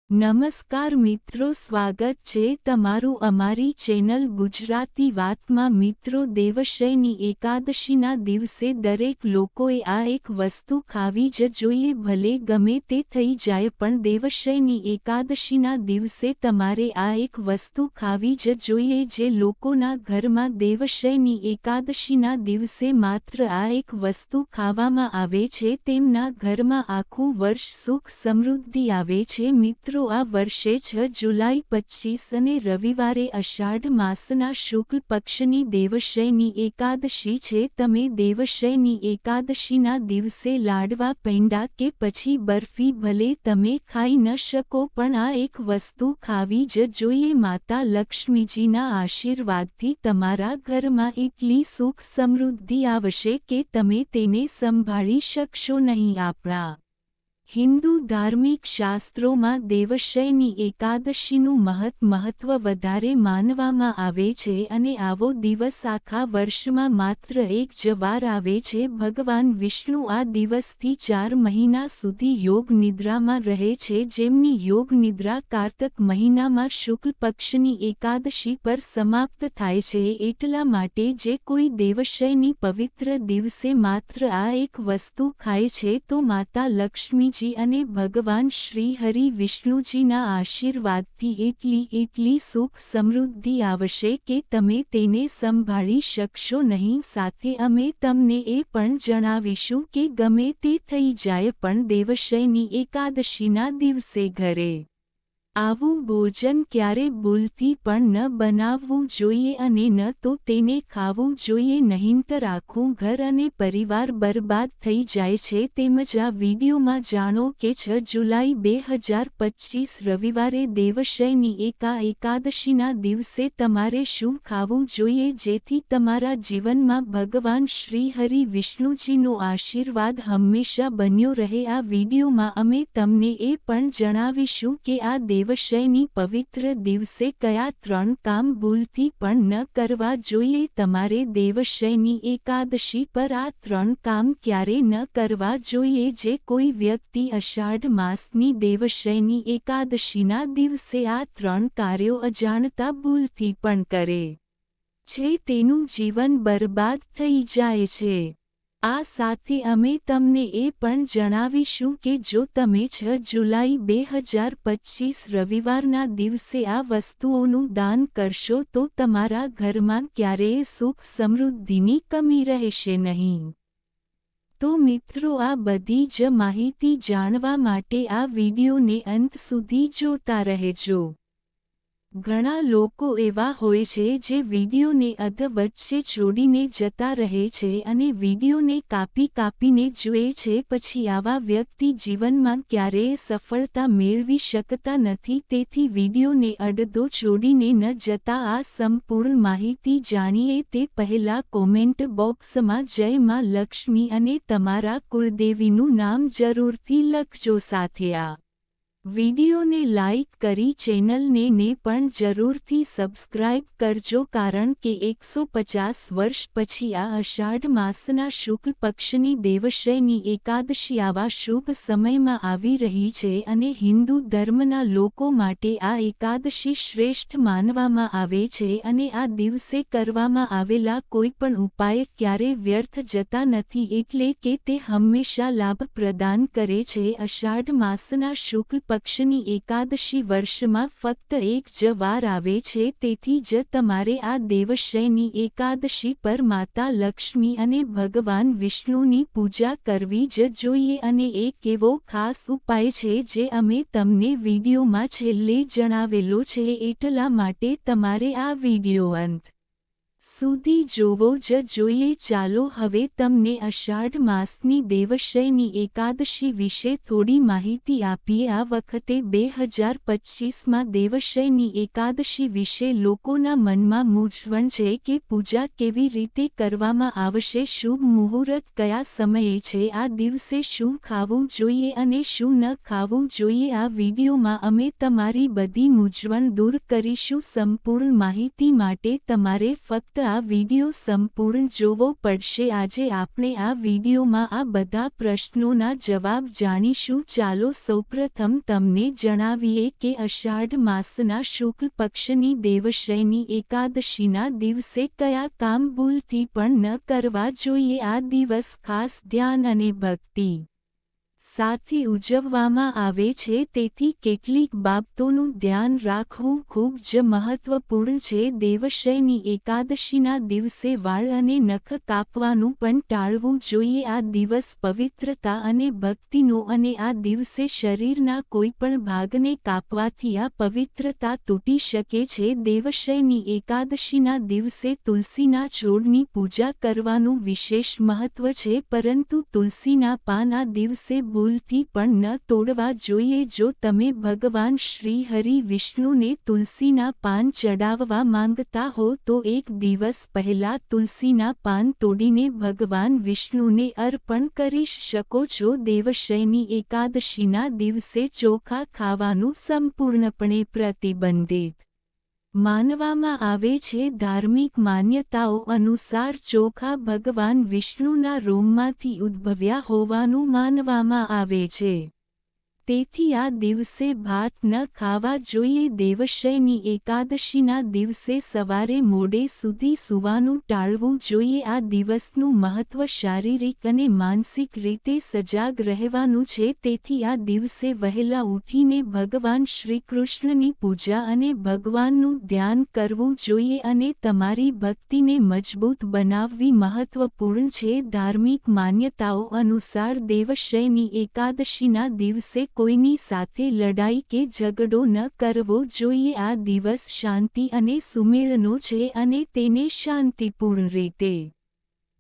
નમસ્કાર મિત્રો, સ્વાગત છે તમારું અમારી ચેનલ ગુજરાતી વાતમાં। મિત્રો, દેવશયની એકાદશીના દિવસે દરેક લોકોએ આ એક વસ્તુ ખાવી જ જોઈએ, ભલે ગમે તે થઈ જાય પણ દેવશયની એકાદશીના દિવસે તમારે આ એક વસ્તુ ખાવી જ જોઈએ। જે લોકોના ઘરમાં દેવશયની એકાદશીના દિવસે માત્ર આ એક વસ્તુ ખાવામાં આવે છે, તેમના ઘરમાં આખું વર્ષ સુખ સમૃદ્ધિ આવે છે। મિત્રો, આ વર્ષે 6 જુલાઈ 25 અને રવિવારે અષાઢ માસના શુક્લ પક્ષની દેવશયની એકાદશી છે। તમે દેવશયની એકાદશીના દિવસે લાડવા, પેંડા કે પછી બરફી ભલે તમે ખાઈ ન શકો પણ આ એક વસ્તુ ખાવી જ જોઈએ। માતા લક્ષ્મીજીના આશીર્વાદથી તમારા ઘરમાં એટલી સુખ સમૃદ્ધિ આવશે કે તમે તેને સંભાળી શકશો નહીં। આપણા હિન્દુ ધાર્મિક શાસ્ત્રોમાં દેવશયની એકાદશીનું મહત્વ વધારે માનવામાં આવે છે અને આવો દિવસ આખા વર્ષમાં માત્ર એક જ વાર આવે છે। ભગવાન વિષ્ણુ આ દિવસથી 4 મહિના સુધી યોગ નિદ્રામાં રહે છે, જેમની યોગ નિદ્રા કારતક મહિનામાં શુક્લ પક્ષની એકાદશી પર સમાપ્ત થાય છે। એટલા માટે જે કોઈ દેવશયની પવિત્ર દિવસે માત્ર આ એક વસ્તુ ખાય છે તો માતા લક્ષ્મી અને ભગવાન શ્રી હરિ વિષ્ણુજીના આશીર્વાદથી એટલી સુખ સમૃદ્ધિ આવશે કે તમે તેને સંભાળી શકશો નહીં। સાથે અમે તમને એ પણ જણાવીશું કે ગમે તે થઈ જાય પણ દેવશયની એકાદશીના દિવસે ઘરે આવું ભોજન ક્યારે ભૂલથી પણ ન બનાવવું જોઈએ અને ન તો તેને ખાવું જોઈએ, નહીંતર આખું ઘર અને પરિવાર બરબાદ થઈ જાય છે। તેમજ આ વિડીયોમાં જાણો કે 6 જુલાઈ 2025 રવિવારે દેવશયની એકાદશીના દિવસે તમારે શું ખાવું જોઈએ જેથી તમારા જીવનમાં ભગવાન શ્રી હરિ વિષ્ણુજીનો આશીર્વાદ હંમેશા બન્યો રહે। આ વિડીયોમાં અમે તમને એ પણ જણાવીશું કે આ દેવશયની પવિત્ર દિવસે કયા 3 કામ ભૂલથી પણ ન કરવા જોઈએ। તમારે દેવશયની એકાદશી પર આ 3 કામ ક્યારે ન કરવા જોઈએ। જે કોઈ વ્યક્તિ અષાઢ માસની દેવશયની એકાદશીના દિવસે આ 3 કાર્યો અજાણતા ભૂલથી પણ કરે છે, તેનું જીવન બરબાદ થઈ જાય છે। આ સાથે અમે તમને એ પણ જણાવીશું કે જો તમે 6 જુલાઈ 2025 રવિવારના દિવસે આ વસ્તુઓનું દાન કરશો તો તમારા ઘરમાં ક્યારેય સુખ સમૃદ્ધિની કમી રહેશે નહીં। તો મિત્રો, આ બધી જ માહિતી જાણવા માટે આ વિડીયોને અંત સુધી જોતા રહેજો। ઘણા લોકો એવા હોય છે જે વિડીયોને અધવચ્ચે છોડીને જતા રહે છે અને વિડીયોને કાપીને જુએ છે, પછી આવા વ્યક્તિ જીવનમાં ક્યારેય સફળતા મેળવી શકતા નથી। તેથી વિડીયોને અડધો છોડીને ન જતા આ સંપૂર્ણ માહિતી જાણીએ તે પહેલા કોમેન્ટ બોક્સમાં જય માં લક્ષ્મી અને તમારા કુળદેવીનું નામ જરૂરથી લખજો। સાથે આ વિડીયોને લાઇક કરી ચેનલને પણ જરૂરથી સબસ્ક્રાઇબ કરજો, કારણ કે 150 વર્ષ પછી આ અષાઢ માસના શુક્લ પક્ષની દેવશયની એકાદશી આવા શુભ સમયમાં આવી રહી છે અને હિન્દુ ધર્મના લોકો માટે આ એકાદશી શ્રેષ્ઠ માનવામાં આવે છે અને આ દિવસે કરવામાં આવેલા કોઈપણ ઉપાય ક્યારેય વ્યર્થ જતા નથી, એટલે કે તે હંમેશા લાભ પ્રદાન કરે છે। અષાઢ માસના શુક્લ પક્ષની એકાદશી વર્ષમાં ફક્ત એક જ વાર આવે છે, તેથી જ તમારે આ દેવશયની એકાદશી પર માતા લક્ષ્મી અને ભગવાન વિષ્ણુની પૂજા કરવી જ જોઈએ। અને એક એવો ખાસ ઉપાય છે જે અમે તમને વિડીયોમાં છેલ્લે જણાવેલો છે, એટલા માટે તમારે આ વિડીયો અંત સુધી જોવો જ જોઈએ। ચાલો હવે તમને અષાઢ માસની દેવશયની એકાદશી વિશે થોડી માહિતી આપીએ। આ વખતે 2025માં દેવશયની એકાદશી વિશે લોકોના મનમાં મૂંઝવણ છે કે પૂજા કેવી રીતે કરવામાં આવશે, શુભ મુહૂર્ત કયા સમયે છે, આ દિવસે શું ખાવું જોઈએ અને શું ન ખાવું જોઈએ। આ વિડીયોમાં અમે તમારી બધી મૂંઝવણ દૂર કરીશું। સંપૂર્ણ માહિતી માટે તમારે ફક્ત ફક્ત આ વિડિયો સંપૂર્ણ જોવો પડશે। આજે આપણે આ વિડિયોમાં આ બધા પ્રશ્નોના જવાબ જાણીશું। ચાલો સૌપ્રથમ તમને જણાવીએ કે અષાઢ માસના શુક્લ પક્ષની દેવશયની એકાદશીના દિવસે કયા કામ ભૂલથી પણ ન કરવા જોઈએ। આ દિવસ ખાસ ધ્યાન અને ભક્તિ સાથે ઉજવવામાં આવે છે, તેથી કેટલીક બાબતોનું ધ્યાન રાખવું ખૂબ જ મહત્વપૂર્ણ છે। દેવશયની એકાદશીના દિવસે વાળ અને નખ કાપવાનું પણ ટાળવું જોઈએ। આ દિવસ પવિત્રતા અને ભક્તિનો અને આ દિવસે શરીરના કોઈપણ ભાગને કાપવાથી આ પવિત્રતા તૂટી શકે છે। દેવશયની એકાદશીના દિવસે તુલસીના છોડની પૂજા કરવાનું વિશેષ મહત્વ છે, પરંતુ તુલસીના પાન આ દિવસે ભૂલથી પણ ન તોડવા જોઈએ। જો તમે ભગવાન શ્રી હરિ વિષ્ણુને તુલસીના પાન ચડાવવા માંગતા હો તો એક દિવસ પહેલા તુલસીના પાન તોડીને ભગવાન વિષ્ણુને અર્પણ કરી શકો છો। દેવશયની એકાદશીના દિવસે ચોખા ખાવાનું સંપૂર્ણપણે પ્રતિબંધિત માનવામાં આવે છે। ધાર્મિક માન્યતાઓ અનુસાર ચોખા ભગવાન વિષ્ણુના રોમમાંથી ઉદ્ભવ્યા હોવાનું માનવામાં આવે છે, તેથી આ દિવસે ભાત ન ખાવા જોઈએ। દેવશયની એકાદશીના દિવસે સવારે મોડે સુધી સૂવાનું ટાળવું જોઈએ। આ દિવસનું મહત્વ શારીરિક અને માનસિક રીતે સજાગ રહેવાનું છે, તેથી આ દિવસે વહેલા ઉઠીને ભગવાન શ્રીકૃષ્ણની પૂજા અને ભગવાનનું ધ્યાન કરવું જોઈએ અને તમારી ભક્તિને મજબૂત બનાવવી મહત્વપૂર્ણ છે। ધાર્મિક માન્યતાઓ અનુસાર દેવશયની એકાદશીના દિવસે કોઈની સાથે લડાઈ કે ઝઘડો ન કરવો જોઈએ। આ દિવસ શાંતિ અને સુમેળનો છે અને તેને શાંતિપૂર્ણ રીતે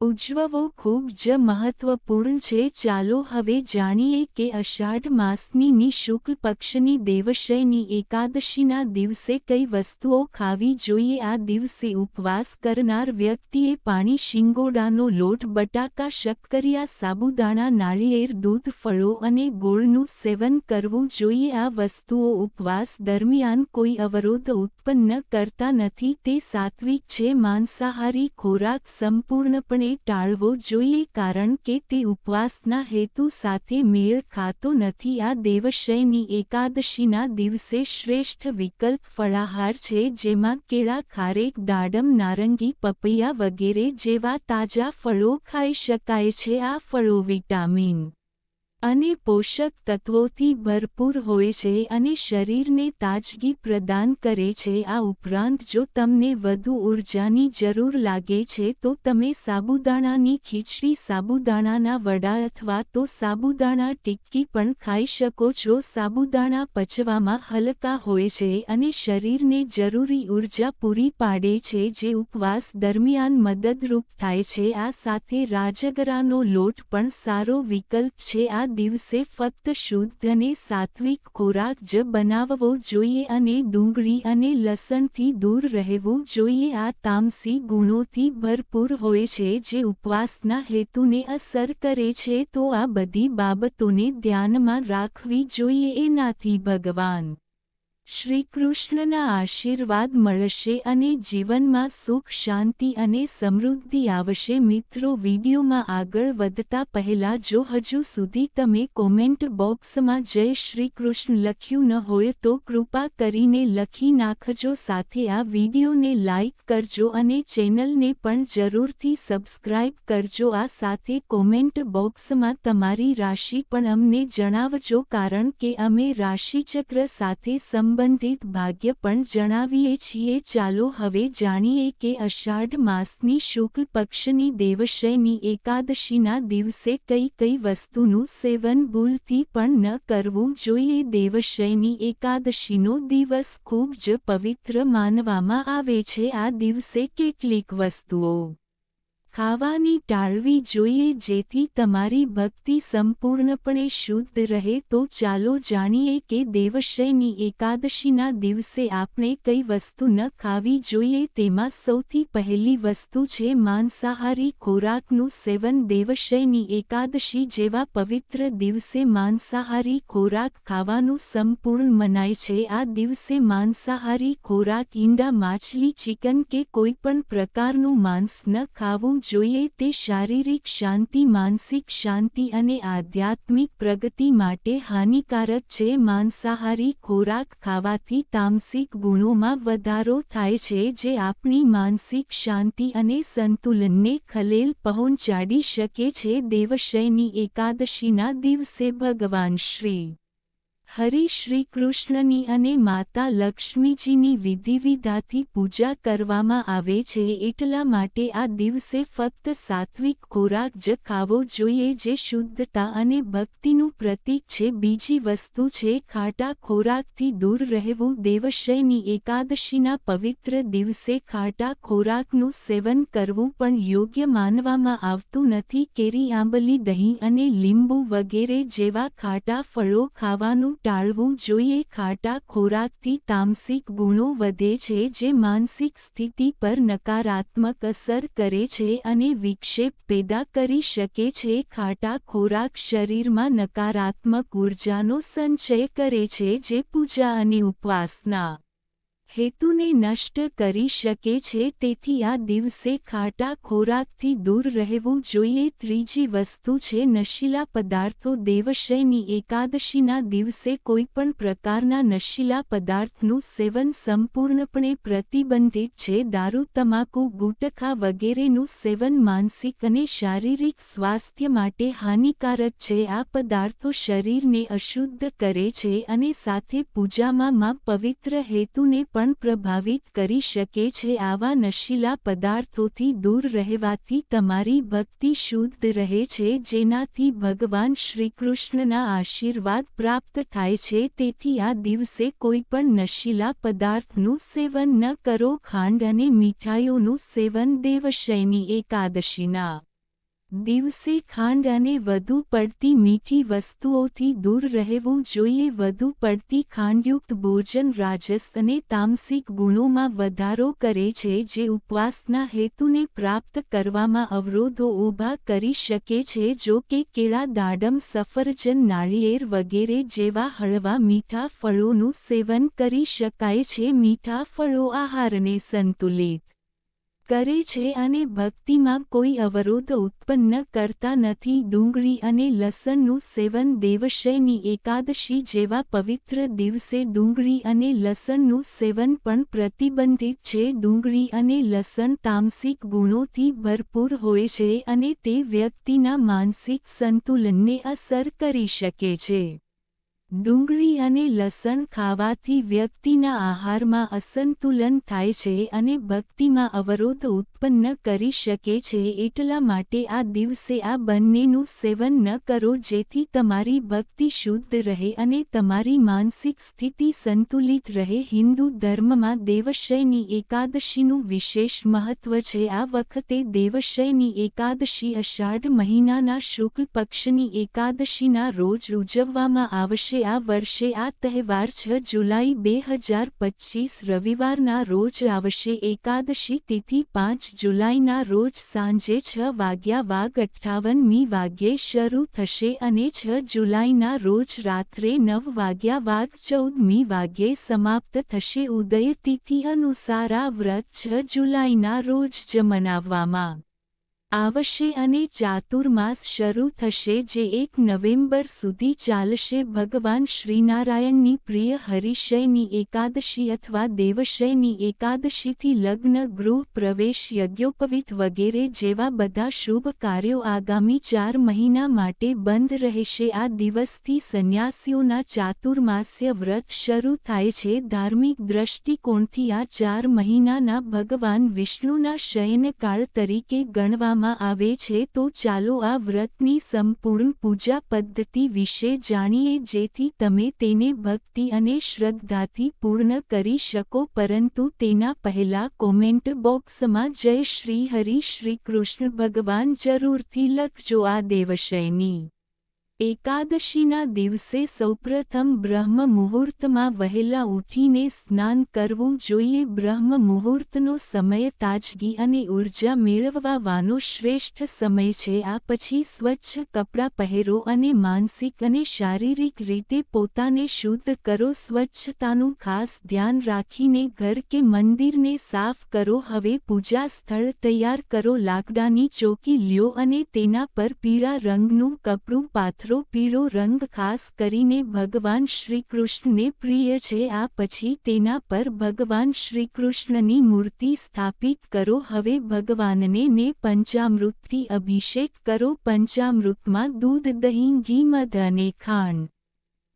ઉજવવો ખૂબ જ મહત્વપૂર્ણ છે। ચાલો હવે જાણીએ કે અષાઢ માસની શુક્લ પક્ષની દેવશયની એકાદશીના દિવસે કઈ વસ્તુઓ ખાવી જોઈએ। આ દિવસે ઉપવાસ કરનાર વ્યક્તિએ પાણી, શિંગોડાનો લોટ, બટાકા, શક્કરિયા, સાબુદાણા, નાળિયેર, દૂધ, ફળો અને ગોળનું સેવન કરવું જોઈએ। આ વસ્તુઓ ઉપવાસ દરમિયાન કોઈ અવરોધ ઉત્પન્ન કરતા નથી, તે સાત્વિક છે। માંસાહારી ખોરાક સંપૂર્ણપણે ટાળવો જોઈએ, કારણ કે તે ઉપવાસના હેતુ સાથે મેળ ખાતો નથી। આ દેવશયની એકાદશીના દિવસે શ્રેષ્ઠ વિકલ્પ ફળાહાર છે, જેમાં કેળા, ખારેક, દાડમ, નારંગી, પપૈયા વગેરે જેવા તાજા ફળો ખાઈ શકાય છે। આ ફળો વિટામિન અને પોષક તત્વોથી ભરપૂર હોય છે અને શરીરને તાજગી પ્રદાન કરે છે। આ ઉપરાંત જો તમને વધુ ઊર્જાની જરૂર લાગે છે તો તમે સાબુદાણાની ખીચડી, સાબુદાણાના વડા અથવા તો સાબુદાણા ટિક્કી પણ ખાઈ શકો છો। સાબુદાણા પચવામાં હલકા હોય છે અને શરીરને જરૂરી ઊર્જા પૂરી પાડે છે, જે ઉપવાસ દરમિયાન મદદરૂપ થાય છે। આ સાથે રાજગરાનો લોટ પણ સારો વિકલ્પ છે। આ દિવસે ફક્ત શુદ્ધ અને સાત્વિક ખોરાક જ બનાવવો જોઈએ અને ડુંગળી અને લસણથી દૂર રહેવું જોઈએ। આ તામસી ગુણોથી ભરપૂર હોય છે, જે ઉપવાસના હેતુને અસર કરે છે, તો આ બધી બાબતોને ધ્યાનમાં રાખવી જોઈએ। એનાથી ભગવાન શ્રીકૃષ્ણના આશીર્વાદ મળશે અને જીવનમાં સુખ, શાંતિ અને સમૃદ્ધિ આવશે। મિત્રો, વિડીયોમાં આગળ વધતા પહેલા જો હજુ સુધી તમે કોમેન્ટ બોક્સમાં જય શ્રી કૃષ્ણ લખ્યું ન હોય તો કૃપા કરીને લખી નાખજો। સાથે આ વિડીયોને લાઇક કરજો અને ચેનલને પણ જરૂરથી સબસ્ક્રાઇબ કરજો। આ સાથે કોમેન્ટ બોક્સમાં તમારી રાશિ પણ અમને જણાવજો, કારણ કે અમે રાશિચક્ર સાથે સંબંધિત ભાગ્ય પણ જણાવીએ છીએ। ચાલો હવે જાણીએ કે અષાઢ માસની શુક્લ પક્ષની દેવશયની એકાદશીના દિવસે કઈ કઈ વસ્તુનું સેવન ભૂલથી પણ ન કરવું જોઈએ। દેવશયની એકાદશીનો દિવસ ખૂબ જ પવિત્ર માનવામાં આવે છે। આ દિવસે કેટલીક વસ્તુઓ ખાવાની ટાળવી જોઈએ જેથી તમારી ભક્તિ સંપૂર્ણપણે શુદ્ધ રહે. તો ચાલો જાણીએ કે દેવશયની એકાદશીના દિવસે આપણે કઈ વસ્તુ ન ખાવી જોઈએ. તેમાં સૌથી પહેલી વસ્તુ છે માંસાહારી ખોરાકનું સેવન. દેવશયની એકાદશી જેવા પવિત્ર દિવસે માંસાહારી ખોરાક ખાવાનું સંપૂર્ણ મનાય છે. આ દિવસે માંસાહારી ખોરાક ઈંડા, માછલી, ચિકન કે કોઈપણ પ્રકારનું માંસ ન ખાવું જોઈએ. તે શારીરિક શાંતિ, માનસિક શાંતિ અને આધ્યાત્મિક પ્રગતિ માટે હાનિકારક છે. માંસાહારી ખોરાક ખાવાથી તામસિક ગુણોમાં વધારો થાય છે જે આપણી માનસિક શાંતિ અને સંતુલનને ખલેલ પહોંચાડી શકે છે. દેવશયની એકાદશીના દિવસે ભગવાન શ્રી હરિ, શ્રી કૃષ્ણની અને માતા લક્ષ્મીજીની વિધિવિધાથી પૂજા કરવામાં આવે છે. એટલા માટે આ દિવસે ફક્ત સાત્વિક ખોરાક જ ખાવો જોઈએ જે શુદ્ધતા અને ભક્તિનું પ્રતીક છે. બીજી વસ્તુ છે ખાટા ખોરાકથી દૂર રહેવું. દેવશયની એકાદશીના પવિત્ર દિવસે ખાટા ખોરાકનું સેવન કરવું પણ યોગ્ય માનવામાં આવતું નથી. કેરી, આંબલી, દહીં અને લીંબુ વગેરે જેવા ખાટા ફળો ખાવાનું ટાળવું જોઈએ. ખાટા ખોરાકથી તામસિક ગુણો વધે છે જે માનસિક સ્થિતિ પર નકારાત્મક અસર કરે છે અને વિક્ષેપ પેદા કરી શકે છે. ખાટા ખોરાક શરીરમાં નકારાત્મક ઉર્જાનો સંચય કરે છે જે પૂજા અને ઉપવાસના હેતુને નષ્ટ કરી શકે છે. તેથી આ દિવસે ખાટા ખોરાકથી દૂર રહેવું જોઈએ. ત્રીજી વસ્તુ છે નશીલા પદાર્થો. દેવશયની એકાદશીના દિવસે કોઈપણ પ્રકારના નશીલા પદાર્થનું સેવન સંપૂર્ણપણે પ્રતિબંધિત છે. દારૂ, તમાકુ, ગુટખા વગેરેનું સેવન માનસિક અને શારીરિક સ્વાસ્થ્ય માટે હાનિકારક છે. આ પદાર્થો શરીરને અશુદ્ધ કરે છે અને સાથે પૂજામાં પવિત્ર હેતુને પણ પ્રભાવિત કરી શકે છે. આવા નશીલા પદાર્થોથી દૂર રહેવાથી તમારી ભક્તિ શુદ્ધ રહે છે જેનાથી ભગવાન શ્રીકૃષ્ણના આશીર્વાદ પ્રાપ્ત થાય છે. તેથી આ દિવસે કોઈપણ નશીલા પદાર્થનું સેવન ન કરો. ખાંડ અને મીઠાઈઓનું સેવન. દેવશયની એકાદશીના દિવસે ખાંડ અને વધુ પડતી મીઠી વસ્તુઓથી દૂર રહેવું જોઈએ. વધુ પડતી ખાંડયુક્ત ભોજન રાજસ અને તામસિક ગુણોમાં વધારો કરે છે જે ઉપવાસના હેતુને પ્રાપ્ત કરવામાં અવરોધો ઊભા કરી શકે છે. જો કે કેળા, દાડમ, સફરજન, નાળિયેર વગેરે જેવા હળવા મીઠા ફળોનું સેવન કરી શકાય છે. મીઠા ફળો આહારને સંતુલિત કરે છે અને ભક્તિમાં કોઈ અવરોધ ઉત્પન્ન કરતા નથી. ડુંગળી અને લસણનું સેવન. દેવશયની એકાદશી જેવા પવિત્ર દિવસે ડુંગળી અને લસણનું સેવન પણ પ્રતિબંધિત છે. ડુંગળી અને લસણ તામસિક ગુણોથી ભરપૂર હોય છે અને તે વ્યક્તિના માનસિક સંતુલનને અસર કરી શકે છે. ડુંગળી અને લસણ ખાવાથી વ્યક્તિના આહારમાં અસંતુલન થાય છે અને ભક્તિમાં અવરોધ ઉત્પન્ન કરી શકે છે. એટલા માટે આ દિવસે આ બંનેનું સેવન ન કરો જેથી તમારી ભક્તિ શુદ્ધ રહે અને તમારી માનસિક સ્થિતિ સંતુલિત રહે. હિન્દુ ધર્મમાં દેવશયની એકાદશીનું વિશેષ મહત્વ છે. આ વખતે દેવશયની એકાદશી અષાઢ મહિનાના શુક્લ પક્ષની એકાદશીના રોજ ઉજવવામાં આવશે. આ વર્ષે આ તહેવાર 6 જુલાઈ 2025 રવિવારના રોજ આવશે. એકાદશી તિથિ 5 જુલાઈના રોજ સાંજે 6:58 વાગ્યે શરૂ થશે અને 6 જુલાઈના રોજ રાત્રે 9:14 વાગ્યે સમાપ્ત થશે. ઉદય તિથિ અનુસાર આ વ્રત 6 જુલાઈના રોજ જ મનાવવામાં આવશે અને ચાતુર્માસ શરૂ થશે જે 1 નવેમ્બર સુધી ચાલશે. ભગવાન શ્રીનારાયણની પ્રિય હરિશયની એકાદશી અથવા દેવશયની એકાદશીથી લગ્ન, ગૃહ પ્રવેશ, યજ્ઞોપવીત વગેરે જેવા બધા શુભ કાર્યો આગામી 4 મહિના માટે બંધ રહેશે. આ દિવસથી સંન્યાસીઓના ચાતુર્માસ્ય વ્રત શરૂ થાય છે. ધાર્મિક દ્રષ્ટિકોણથી આ 4 મહિનાના ભગવાન વિષ્ણુના શયનકાળ તરીકે ગણવામાં માનવામાં આવે છે, તો ચાલો આ વ્રતની સંપૂર્ણ પૂજા પદ્ધતિ વિશે જાણીએ, જેથી તમે તેને ભક્તિ અને શ્રદ્ધાથી પૂર્ણ કરી શકો. પરંતુ તેના પહેલા કોમેન્ટ બોક્સમાં જય શ્રી હરિ શ્રી કૃષ્ણ ભગવાન જરૂરથી લખજો. આ દેવશયની એકાદશીના દિવસે સૌપ્રથમ બ્રહ્મ મુહૂર્તમાં વહેલા ઉઠીને સ્નાન કરવું જોઈએ. બ્રહ્મ મુહૂર્તનો સમય તાજગી અને ઊર્જા મેળવવાનો શ્રેષ્ઠ સમય છે. આ પછી સ્વચ્છ કપડાં પહેરો અને માનસિક અને શારીરિક રીતે પોતાને શુદ્ધ કરો. સ્વચ્છતાનું ખાસ ધ્યાન રાખીને ઘર કે મંદિરને સાફ કરો. હવે પૂજા સ્થળ તૈયાર કરો. લાકડાની ચોકી લ્યો અને તેના પર પીળા રંગનું કપડું પાથરો. પીળો રંગ ખાસ કરીને ભગવાન શ્રીકૃષ્ણને પ્રિય છે. આ પછી તેના પર ભગવાન શ્રીકૃષ્ણની મૂર્તિ સ્થાપિત કરો. હવે ભગવાનને પંચામૃતથી અભિષેક કરો. પંચામૃતમાં દૂધ, દહીં, ઘી, મધ અને ખાંડ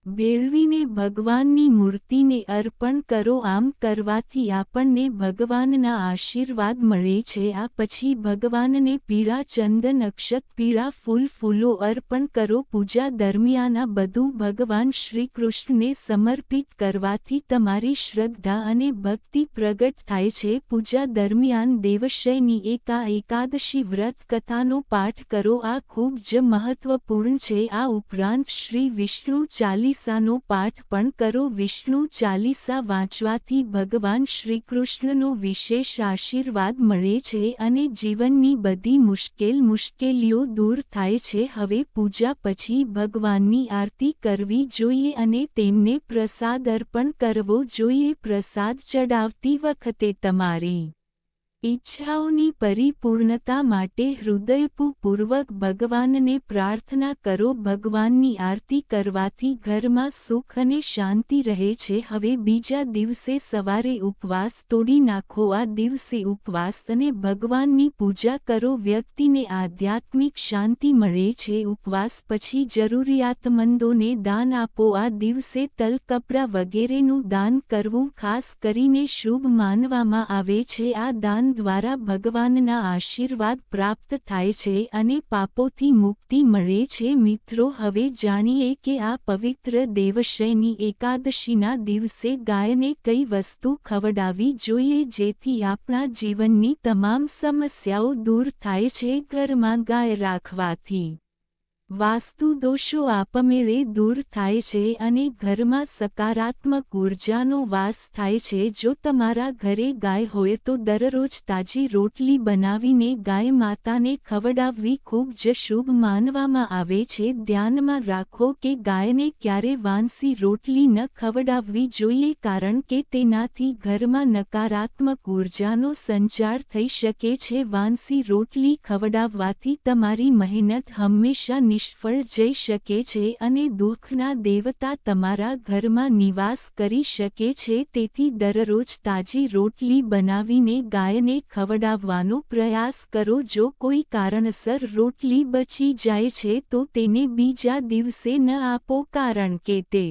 ભેળવીને ભગવાનની મૂર્તિને અર્પણ કરો. આમ કરવાથી આપણને ભગવાનના આશીર્વાદ મળે છે. આ પછી ભગવાનને પીળા ચંદન, અક્ષત, પીળા ફૂલો અર્પણ કરો. પૂજા દરમિયાન આ બધું ભગવાન શ્રીકૃષ્ણને સમર્પિત કરવાથી તમારી શ્રદ્ધા અને ભક્તિ પ્રગટ થાય છે. પૂજા દરમિયાન દેવશયની એકાદશી વ્રત કથાનો પાઠ કરો. આ ખૂબ જ મહત્વપૂર્ણ છે. આ ઉપરાંત શ્રી વિષ્ણુ ચાલીસાનો પાઠ પણ કરો. વિષ્ણુ ચાલીસા વાંચવાથી ભગવાન શ્રીકૃષ્ણનો વિશેષ આશીર્વાદ મળે છે અને જીવનની બધી મુશ્કેલીઓ દૂર થાય છે. હવે પૂજા પછી ભગવાનની આરતી કરવી જોઈએ અને તેમને પ્રસાદ અર્પણ કરવો જોઈએ. પ્રસાદ ચડાવતી વખતે તમારી ઈચ્છાઓની પરિપૂર્ણતા માટે હૃદયપૂર્વક ભગવાનને પ્રાર્થના કરો. ભગવાનની આરતી કરવાથી ઘરમાં સુખ અને શાંતિ રહે છે. હવે બીજા દિવસે સવારે ઉપવાસ તોડી નાખો. આ દિવસે ઉપવાસ અને ભગવાનની પૂજા કરો. વ્યક્તિને આધ્યાત્મિક શાંતિ મળે છે. ઉપવાસ પછી જરૂરિયાતમંદોને દાન આપો. આ દિવસે તલ, કપડાં વગેરેનું દાન કરવું ખાસ કરીને શુભ માનવામાં આવે છે. આ દાન દ્વારા ભગવાનના આશીર્વાદ પ્રાપ્ત થાય છે અને પાપોથી મુક્તિ મળે છે. મિત્રો, હવે જાણીએ કે આ પવિત્ર દેવશયની એકાદશીના દિવસે ગાયને કઈ વસ્તુ ખવડાવવી જોઈએ, જેથી આપણા જીવનની તમામ સમસ્યાઓ દૂર થાય છે. ઘરમાં ગાય રાખવાથી વાસ્તુ દોષો આપમેળે દૂર થાય છે અને ઘરમાં સકારાત્મક ઉર્જાનો વાસ થાય છે. જો તમારા ઘરે ગાય હોય તો દરરોજ તાજી રોટલી બનાવીને ગાય માતાને ખવડાવવી ખૂબ જ શુભ માનવામાં આવે છે. ધ્યાનમાં રાખો કે ગાયને ક્યારે વાંસી રોટલી ન ખવડાવવી જોઈએ, કારણ કે તેનાથી ઘરમાં નકારાત્મક ઉર્જાનો સંચાર થઈ શકે છે. વાંસી રોટલી ખવડાવવાથી તમારી મહેનત હંમેશા નિષ્ફળ જઈ શકે છે અને દુઃખના દેવતા તમારા ઘરમાં નિવાસ કરી શકે છે. તેથી દરરોજ તાજી રોટલી બનાવીને ગાયને ખવડાવવાનો પ્રયાસ કરો. જો કોઈ કારણસર રોટલી બચી જાય છે તો તેને બીજા દિવસે ન આપો, કારણ કે તે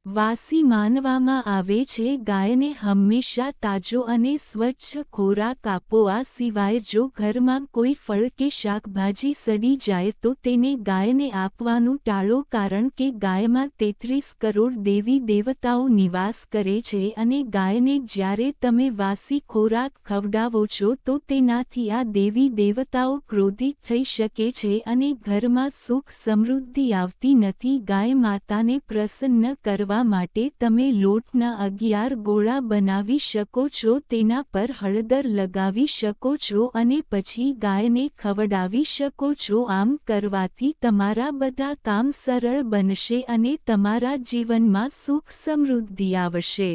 વાસી માનવામાં આવે છે. ગાયને હંમેશા તાજો અને સ્વચ્છ ખોરાક આપો. આ સિવાય જો ઘરમાં કોઈ ફળ કે શાકભાજી સડી જાય તો તેને ગાયને આપવાનું ટાળો, કારણ કે ગાયમાં 33 કરોડ દેવી દેવતાઓ નિવાસ કરે છે અને ગાયને જ્યારે તમે વાસી ખોરાક ખવડાવો છો તો તેનાથી આ દેવી દેવતાઓ ક્રોધિત થઈ શકે છે અને ઘરમાં સુખ સમૃદ્ધિ આવતી નથી. ગાય માતાને પ્રસન્ન કરવા માટે તમે લોટના 11 ગોળા બનાવી શકો છો. તેના પર હળદર લગાવી શકો છો અને પછી ગાયને ખવડાવી શકો છો. આમ કરવાથી તમારા બધા કામ સરળ બનશે અને તમારા જીવનમાં સુખ સમૃદ્ધિ આવશે.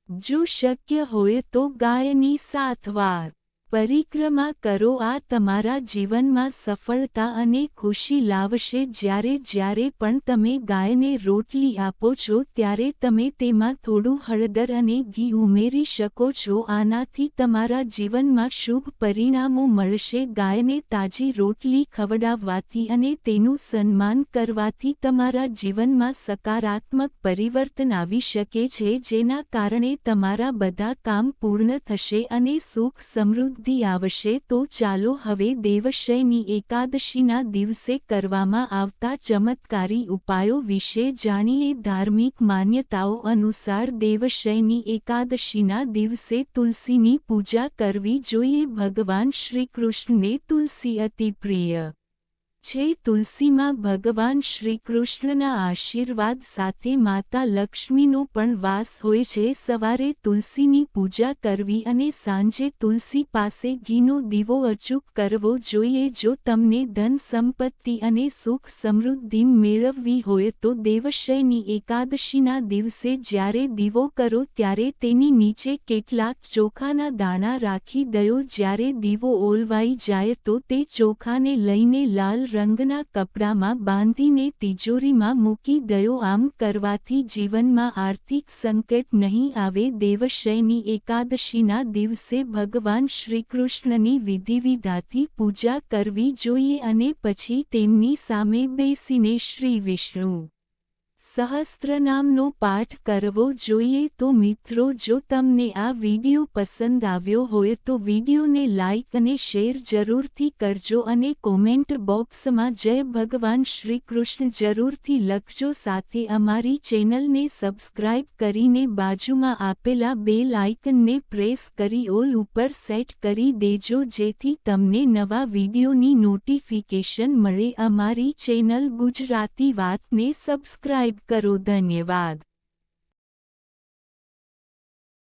જો શક્ય હોય તો ગાયની 7 વાર પરિક્રમા કરો. આ તમારા જીવનમાં સફળતા અને ખુશી લાવશે. જ્યારે પણ તમે ગાયને રોટલી આપો છો ત્યારે તમે તેમાં થોડું હળદર અને ઘી ઉમેરી શકો છો. આનાથી તમારા જીવનમાં શુભ પરિણામો મળશે. ગાયને તાજી રોટલી ખવડાવવાથી અને તેનું સન્માન કરવાથી તમારા જીવનમાં સકારાત્મક પરિવર્તન આવી શકે છે, જેના કારણે તમારા બધા કામ પૂર્ણ થશે અને સુખ સમૃદ્ધિ સમૃદ્ધિ આવશે. તો ચાલો હવે દેવશયની એકાદશીના દિવસે કરવામાં આવતા ચમત્કારી ઉપાયો વિશે જાણીએ. ધાર્મિક માન્યતાઓ અનુસાર દેવશયની એકાદશીના દિવસે તુલસીની પૂજા કરવી જોઈએ. ભગવાન શ્રીકૃષ્ણને તુલસી અતિ પ્રિય છે. તુલસીમાં ભગવાન શ્રીકૃષ્ણના આશીર્વાદ સાથે માતા લક્ષ્મીનો પણ વાસ હોય છે. સવારે તુલસીની પૂજા કરવી અને સાંજે તુલસી પાસે ઘીનો દીવો અચૂક કરવો જોઈએ. જો તમને ધન સંપત્તિ અને સુખ સમૃદ્ધિ મેળવવી હોય તો દેવશયની એકાદશીના દિવસે જ્યારે દીવો કરો ત્યારે તેની નીચે કેટલાક ચોખાના દાણા રાખી દો. જ્યારે દીવો ઓલવાઈ જાય તો તે ચોખાને લઈને લાલ રંગના કપડામાં બાંધીને તિજોરીમાં મૂકી દો. આમ કરવાથી જીવનમાં આર્થિક સંકટ નહીં આવે. દેવશયની એકાદશીના દિવસે ભગવાન શ્રીકૃષ્ણની વિધિવિધાનથી પૂજા કરવી જોઈએ અને પછી તેમની સામે બેસીને શ્રી વિષ્ણુ સહસ્ત્રનામનો પાઠ કરવો જોઈએ. તો મિત્રો, જો તમને આ વિડિયો પસંદ આવ્યો હોય તો વિડિયોને લાઇક અને શેર જરૂરથી કરજો અને કોમેન્ટ બોક્સમાં જય ભગવાન શ્રી કૃષ્ણ જરૂરથી લખજો. સાથે અમારી ચેનલને સબસ્ક્રાઇબ કરીને બાજુમાં આપેલા બેલ આઇકનને પ્રેસ કરી ઓલ ઉપર સેટ કરી દેજો જેથી તમને નવા વિડિયોની નોટિફિકેશન મળે. અમારી ચેનલ ગુજરાતી વાતને સબસ્ક્રાઇબ કરો. ધન્યવાદ.